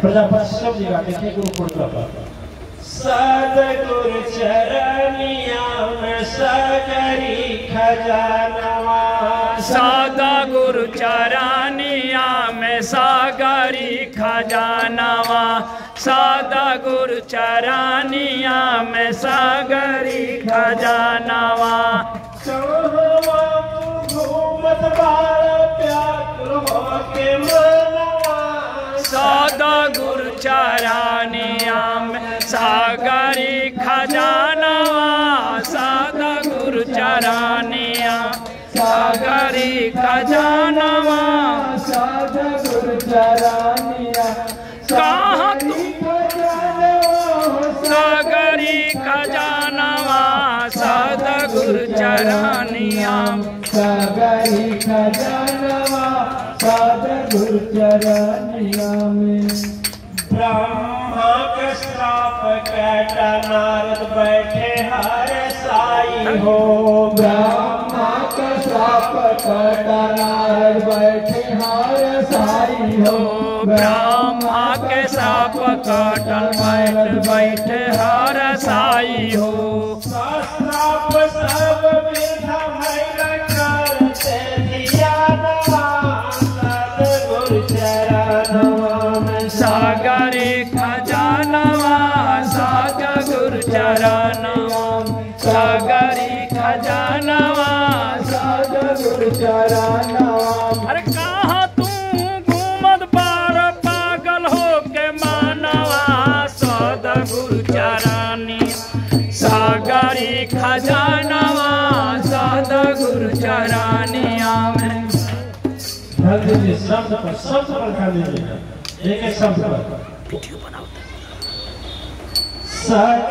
प्रजापति सब जगह देखिए गुरुकुल का सदगुरु चरनिया में सागरी खजानवा, सदगुरु चरनिया में सागरी खजानवा, सदगुरु चरनिया में सागरी खजानवा। घूमत बार व्याकुल होके मनवा, सदगुरु चरनिया में सागरी खजानवा, सदगुरु चरनिया सागरी खजानवा, सदगुरु चरनिया कहाँ तुम सागरी खजानवा, सदगुरु चरनिया सागरी खजानवा, सदगुरु चरनिया में। ब्रह्मा के श्राप कैटा नारद बैठे हर साई हो, ब्रह्मा के श्राप कैटा नारद बैठे हर साई हो, ब्रह्मा के श्राप काटल बैठे हर साई हो। श्राप सब विधा भैल करते धियानवा, सदगुरु चरणवा में सागरी खजानवा, सदगुरु चरणवा, सागरी खजानवा, सदगुरु चरणवा। अरे कहाँ तू घूमत बार पागल हो के मानवा, सदगुरु चरनी सागरी खजानवा, सदगुरु चरनिया में। शब्द पर ध्यान दीजिएगा, एक एक शब्द पर। सत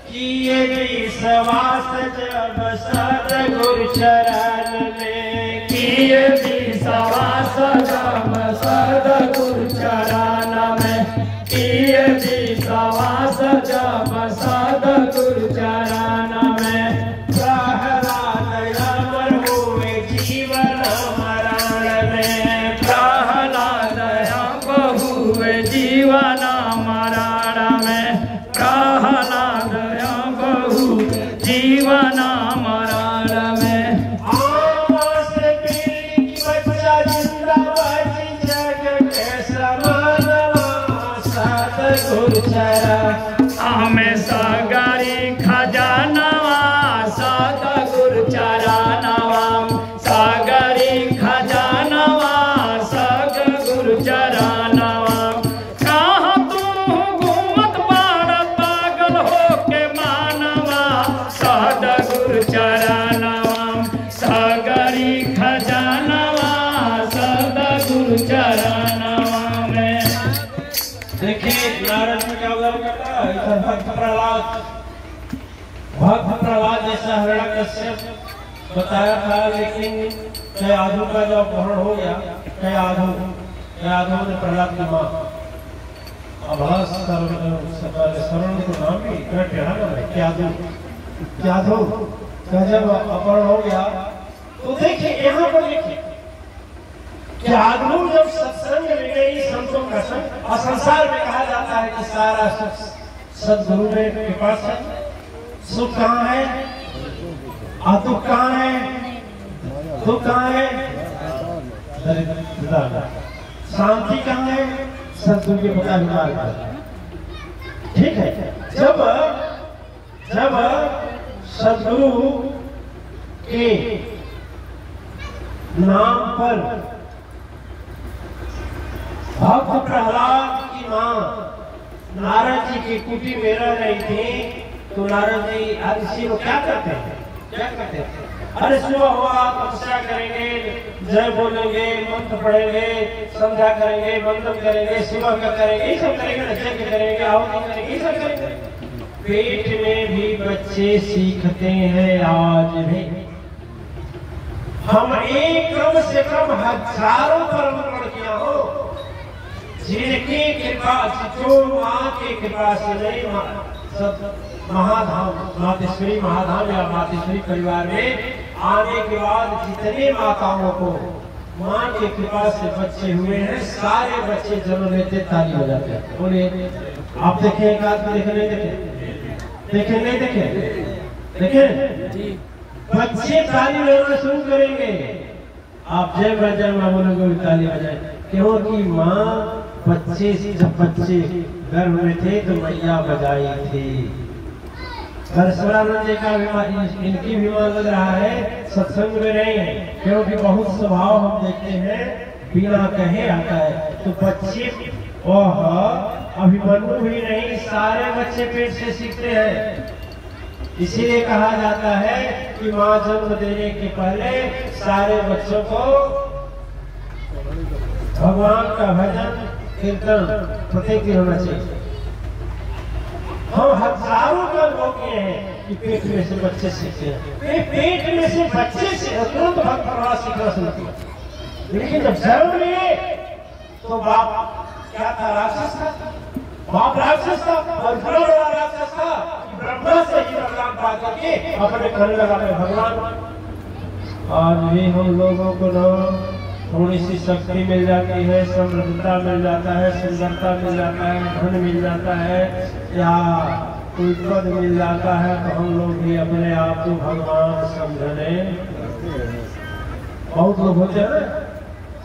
किए विश्वास जब सदगुरु चरण में, किए विश्वास जब सदगुरु चरण में, किए विश्वास जब सदगुरु चरण में। प्रहलाद अमर हुए जीवन मरण में, प्रहलाद बहुए जीवन मरण में, प्रहलाद बहु जीवन मरण में। आवास पीली बच्चा जिंदा बची जग के समानवा, सदगुरु चरण हमें सागरी खजानवा, सदगुरु चरणवा, सागरी खजानवा, सदगुरु चरणवा। कहाँ तू घूमत बार पागल हो के मानवा, सदगुरु चरणवा, सागरी खजानवा, सदगुरु चरणवा में। देखिए नारद जी क्या वर्णन करता है, इधर भक्त प्रहलाद जैसा हिरण्यकश्यप बताया था, लेकिन कयाधु का जो अपहरण हो गया, कयाधु ने प्रहलाद की माँ बड़ा शरण को नाम भी टेढ़ा नाम है, कयाधु का जब अपहरण हो गया तो देखिए यहाँ पर देखिए कयाधु जब सत्संग में गई संतों का संग, और संसार में कहा जाता है कि सारा सदगुरु में के पास है, सुख कहाँ है और दुख कहाँ है, दुख कहाँ है, शांति कहाँ है, सदगुरु के पता विचार। ठीक है, जब सदगुरु के नाम पर भक्त प्रहलाद की माँ नारद जी की कुटी में रह रही थी, तो नारद जी ऋषि को क्या करते हैं, अरे सुबह हुआ तपस्या करेंगे, जय बोलेंगे, मंत्र पढ़ेंगे, संध्या करेंगे, वंदन करेंगे, सुबह का करेंगे, ये सब करेंगे, यज्ञ करेंगे, आहुति करेंगे, ये सब करेंगे। पेट में भी बच्चे सीखते हैं आज भी। हम एक कम से कम हजारों परम लड़कियां हो जिनकी कृपा, जो माँ की कृपा से नहीं, महाधाम मातेश्वरी महाधाम या मातेश्वरी परिवार में आने के बाद जितने माताओं को माँ की कृपा से बच्चे हुए हैं, सारे बच्चे जन्म लेते ताली बजाते हैं। बोलिए आप देखें, एक आदमी देखे नहीं देखे नहीं देखे बच्चे ताली बजाना शुरू करेंगे। आप जय बजरंग बोलोगे ताली बजाए, क्योंकि माँ बच्चे जब बच्चे गर्भ में थे तो मैया बजाई थी। परशुरानंद जी का भी इनकी भी मन लग रहा है, सत्संग में नहीं है, क्योंकि बहुत स्वभाव हम देखते हैं बिना कहे आता है। तो बच्चे वह अभिमन्यु भी नहीं, सारे बच्चे पेट से सीखते हैं। इसीलिए कहा जाता है कि माँ जन्म देने के पहले सारे बच्चों को भगवान का भजन कीर्तन प्रत्येक होना चाहिए। हम हजारों का लोग ये हैं कि पेट में से बच्चे सीखते हैं, पेट में से बच्चे से तुरंत भक्त प्रवाह सीखना शुरू किया। लेकिन जब जन्म लिए तो बाप क्या था? राक्षस था। बाप राक्षस था और बड़ा बड़ा राक्षस था। ब्रह्मा से ही वरदान पा करके अपने घर लगा में भगवान। आज भी हम लोगों को न थोड़ी सी शक्ति मिल जाती है, समृद्धता मिल जाता है, सुंदरता मिल जाता है, धन मिल जाता है, या कोई पद मिल जाता है, तो हम लोग भी अपने आप को भगवान समझने। बहुत लोग होते हैं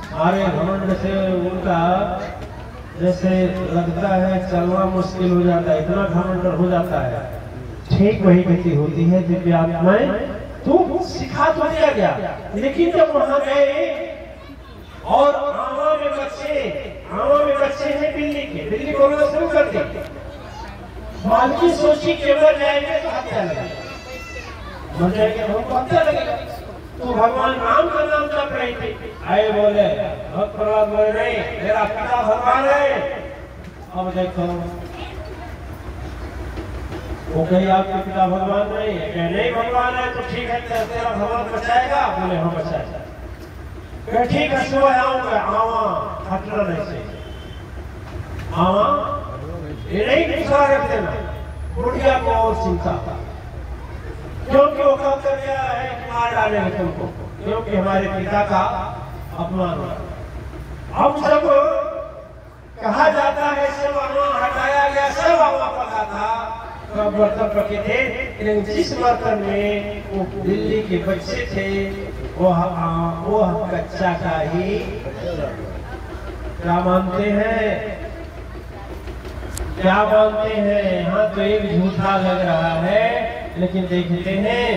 हमारे घमंड से उनका जैसे लगता है चलना मुश्किल हो जाता है, इतना घमंड हो जाता है। ठीक वही गति होती है दिव्य आत्माएं। तो सिखा तो दिया गया, लेकिन जब वहां गए और आमा में बच्चे हैं बिल्ली बोलना शुरू कर दी। मालकी सोची केवल जाएंगे तो हत्या लगेगी, मर जाएंगे हमको हत्या लगेगा। तो भगवान राम का नाम जप रहे थे, आए बोले भक्त प्रहलाद बोले नहीं, मेरा पिता भगवान है। अब देखो वो कही आपके पिता भगवान नहीं है, नहीं भगवान है तो ठीक है, तेरा भगवान बचाएगा? बोले हाँ बचाएगा। ठीक है सुबह आऊंगा। आवा हटना नहीं से, आवा ये नहीं दूसरा रख देना। बुढ़िया को और चिंता, क्योंकि वो कब कर गया है कि मार डालेंगे तुमको, क्योंकि हमारे पिता का अपमान हुआ। अब जब कहा जाता है सब आवा हटाया गया, सब आवा पका था, सब बर्तन पके थे, लेकिन जिस बर्तन में वो बिल्ली के बच्चे थे वो कच्चा का ही क्या मानते हैं, क्या मानते हैं। यहाँ तो एक झूठा लग रहा है, लेकिन देखते हैं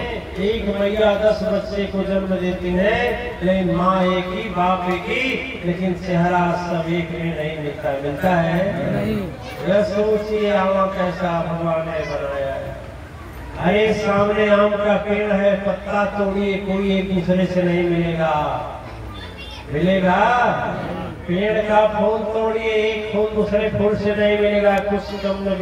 एक मैया 10 बच्चे को जन्म देती है, लेकिन माँ एक ही बाप एक ही, लेकिन चेहरा सब एक में नहीं मिलता है। यह सोचिए आमा कैसा भगवान ने बनाया है। अरे सामने आम का पेड़ है, पत्ता तोड़िए कोई एक दूसरे से नहीं मिलेगा। पेड़ का फूल तोड़िए, एक फूल दूसरे फूल से नहीं मिलेगा। कुछ कम में